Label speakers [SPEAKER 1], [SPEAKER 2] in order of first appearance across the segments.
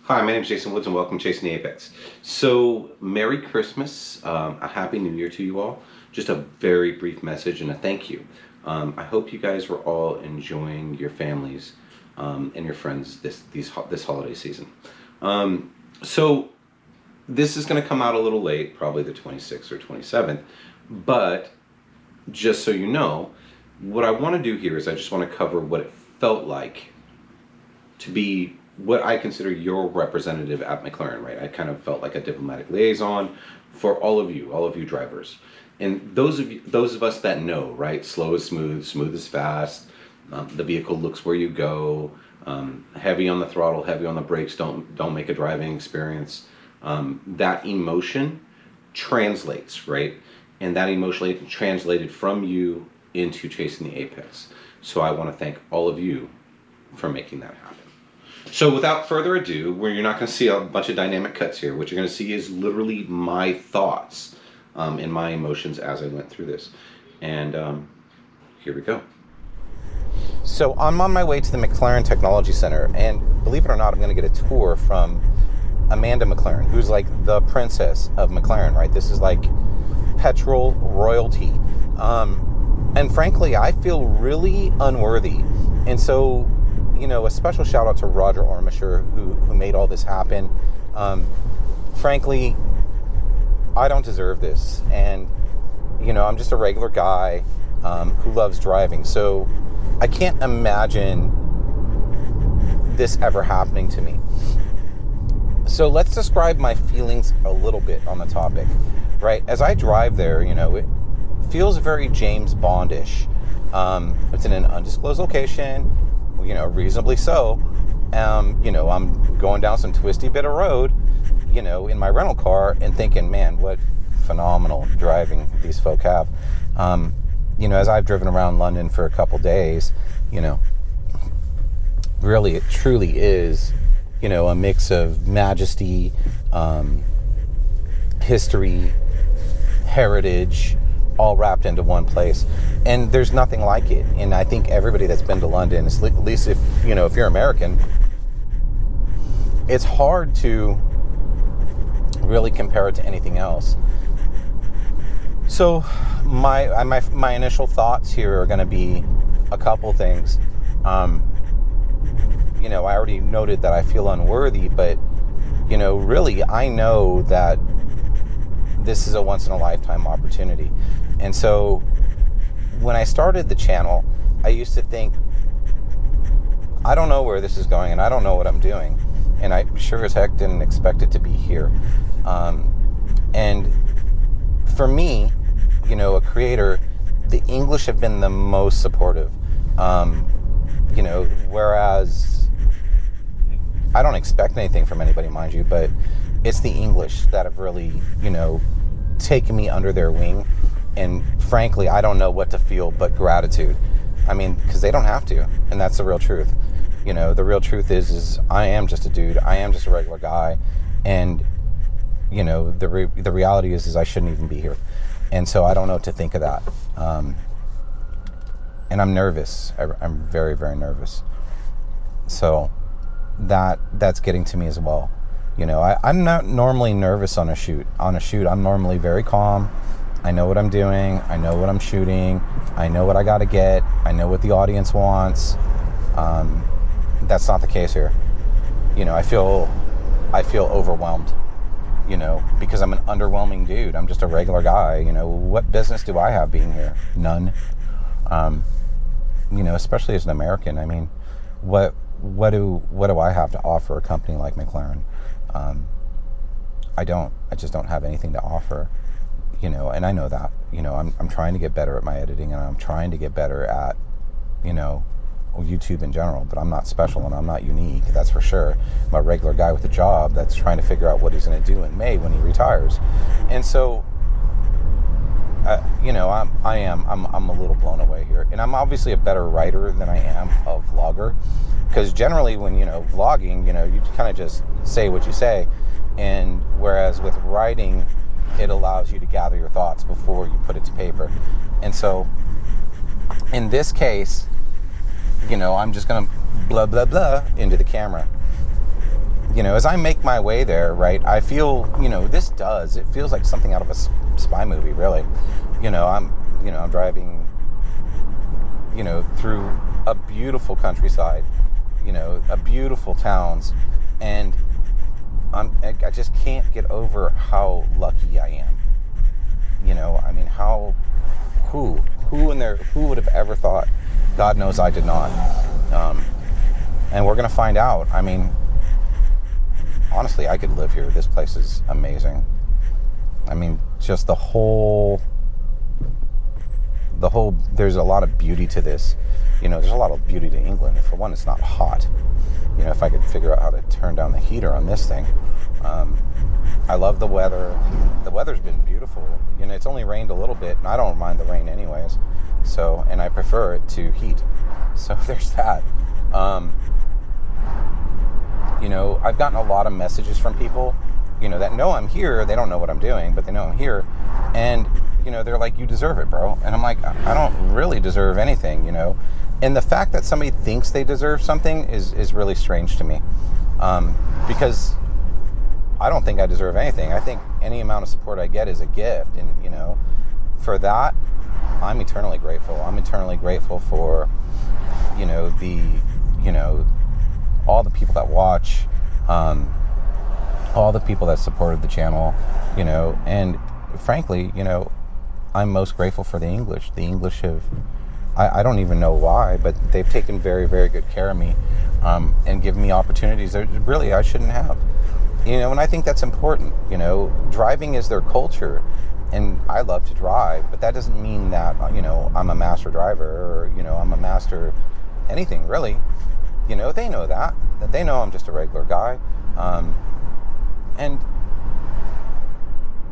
[SPEAKER 1] Hi, my name is Jason Woods and welcome to Chasing the Apex. So, Merry Christmas, a Happy New Year to you all. Just a very brief message and a thank you. I hope you guys were all enjoying your families and your friends this holiday season. So, this is going to come out a little late, probably the 26th or 27th, but just so you know, what I want to do here is I just want to cover what it felt like to be what I consider your representative at Mclaren, right? I kind of felt like a diplomatic liaison for all of you drivers. And those of us that know, right? Slow is smooth, smooth is fast. The vehicle looks where you go. Heavy on the throttle, heavy on the brakes. Don't make a driving experience. That emotion translates, right? And that emotion translated from you into chasing the apex. So I want to thank all of you for making that happen. So without further ado, where you're not going to see a bunch of dynamic cuts here, what you're going to see is literally my thoughts and my emotions as I went through this. And here we go. So I'm on my way to the Mclaren Technology Centre, and believe it or not, I'm going to get a tour from Amanda Mclaren, who's like the princess of McLaren, right? This is like petrol royalty. And frankly, I feel really unworthy. And so, a special shout out to Roger Ormisher who made all this happen. Frankly, I don't deserve this. And, I'm just a regular guy who loves driving. So I can't imagine this ever happening to me. So let's describe my feelings a little bit on the topic, right? As I drive there, it feels very James Bondish. It's in an undisclosed location, reasonably so. I'm going down some twisty bit of road, in my rental car and thinking, man, what phenomenal driving these folk have. As I've driven around London for a couple days, really, it truly is, a mix of majesty, history, heritage, all wrapped into one place, and there's nothing like it. And I think everybody that's been to London, at least if you're American, it's hard to really compare it to anything else. So my initial thoughts here are going to be a couple things. I already noted that I feel unworthy, but really I know that this is a once in a lifetime opportunity. And so when I started the channel, I used to think, I don't know where this is going and I don't know what I'm doing. And I sure as heck didn't expect it to be here. And for me, a creator, the English have been the most supportive. Whereas I don't expect anything from anybody, mind you, but it's the English that have really, taken me under their wing. And frankly, I don't know what to feel but gratitude. I mean, because they don't have to. And that's the real truth. The real truth is I am just a dude. I am just a regular guy. And, the reality is I shouldn't even be here. And so I don't know what to think of that. And I'm nervous. I'm very, very nervous. So that's getting to me as well. I'm not normally nervous on a shoot. On a shoot, I'm normally very calm. I know what I'm doing. I know what I'm shooting. I know what I got to get. I know what the audience wants. That's not the case here. I feel overwhelmed, because I'm an underwhelming dude. I'm just a regular guy. What business do I have being here? None. Especially as an American. I mean, what do I have to offer a company like McLaren? I just don't have anything to offer, and I know that, I'm trying to get better at my editing, and I'm trying to get better at, YouTube in general, but I'm not special and I'm not unique, that's for sure. I'm a regular guy with a job that's trying to figure out what he's going to do in May when he retires. And so, I'm a little blown away here, and I'm obviously a better writer than I am a vlogger, because generally when vlogging, you kind of just say what you say, and whereas with writing, it allows you to gather your thoughts before you put it to paper. And so in this case, I'm just gonna blah blah blah into the camera.
[SPEAKER 2] as I make my way there, right, I feel, it feels like something out of a spy movie, really. I'm driving, through a beautiful countryside, a beautiful towns, and I just can't get over how lucky I am. I mean, who would have ever thought? God knows I did not. And we're going to find out. I mean, honestly, I could live here. This place is amazing. I mean, just the whole, there's a lot of beauty to this. There's a lot of beauty to England. For one, it's not hot. If I could figure out how to turn down the heater on this thing. I love the weather. The weather's been beautiful. It's only rained a little bit, and I don't mind the rain anyways. So, and I prefer it to heat. So there's that. I've gotten a lot of messages from people, that know I'm here. They don't know what I'm doing, but they know I'm here. And, they're like, you deserve it, bro. And I'm like, I don't really deserve anything, And the fact that somebody thinks they deserve something is really strange to me. Because I don't think I deserve anything. I think any amount of support I get is a gift. And, for that, I'm eternally grateful. I'm eternally grateful for, all the people that watch, all the people that supported the channel, and frankly, I'm most grateful for the English. The English have, I don't even know why, but they've taken very, very good care of me, and given me opportunities that really I shouldn't have. And I think that's important. Driving is their culture, and I love to drive, but that doesn't mean that, I'm a master driver or, I'm a master anything, really. They know that. They know I'm just a regular guy. And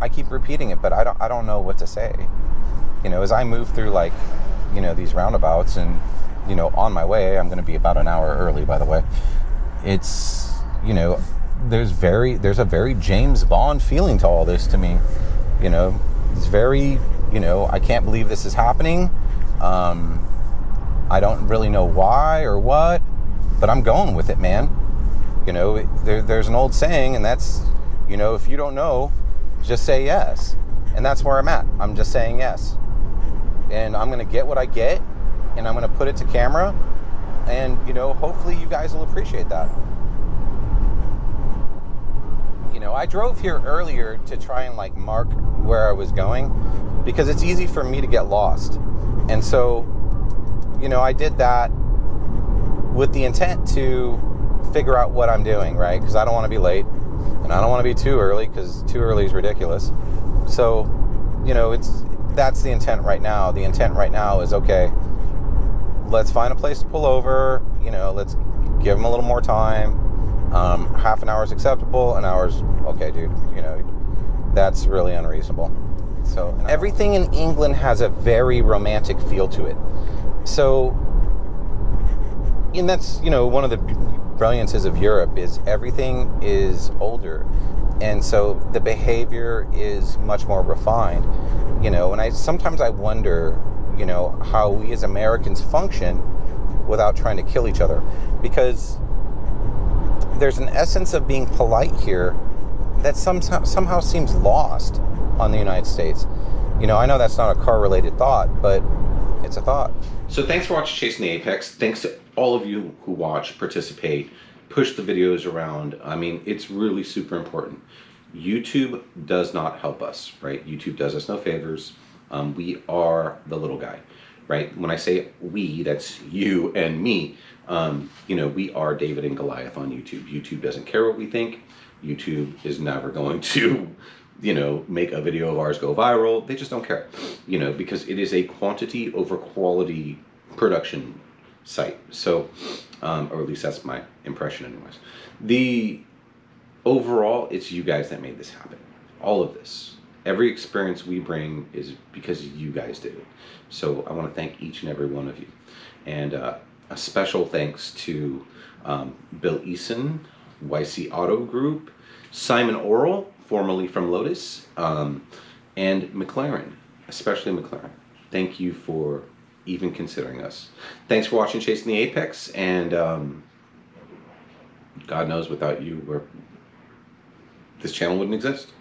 [SPEAKER 2] I keep repeating it, but I don't know what to say. As I move through, like, these roundabouts and, on my way, I'm going to be about an hour early, by the way. It's, there's a very James Bond feeling to all this to me. It's very, I can't believe this is happening. I don't really know why or what, but I'm going with it, man. There's an old saying, and that's, if you don't know, just say yes. And that's where I'm at. I'm just saying yes. And I'm going to get what I get, and I'm going to put it to camera, and, hopefully you guys will appreciate that. I drove here earlier to try and, like, mark where I was going, because it's easy for me to get lost. And so, I did that with the intent to figure out what I'm doing, right? Because I don't want to be late, and I don't want to be too early, because too early is ridiculous. So, that's the intent right now. The intent right now is, okay, let's find a place to pull over, let's give them a little more time. Half an hour is acceptable, an hour's okay, dude. That's really unreasonable. So everything in England has a very romantic feel to it. So, and that's, one of the brilliances of Europe is everything is older. And so the behavior is much more refined, and sometimes I wonder, how we as Americans function without trying to kill each other, because there's an essence of being polite here that somehow seems lost on the United States. I know that's not a car-related thought, but it's a thought.
[SPEAKER 1] So thanks for watching Chasing the Apex. Thanks to all of you who watch, participate, push the videos around. I mean, it's really super important. YouTube does not help us, right? YouTube does us no favors. We are the little guy, right? When I say we, that's you and me. We are David and Goliath on YouTube. YouTube doesn't care what we think. YouTube is never going to, make a video of ours go viral. They just don't care, because it is a quantity over quality production site. So, or at least that's my impression anyways. Overall, it's you guys that made this happen. All of this. Every experience we bring is because you guys did it. So I want to thank each and every one of you. And a special thanks to Bill Eason, YC Auto Group, Simon Orrell, formerly from Lotus, and Mclaren, especially Mclaren. Thank you for even considering us. Thanks for watching Chasing the Apex, and God knows without you, this channel wouldn't exist.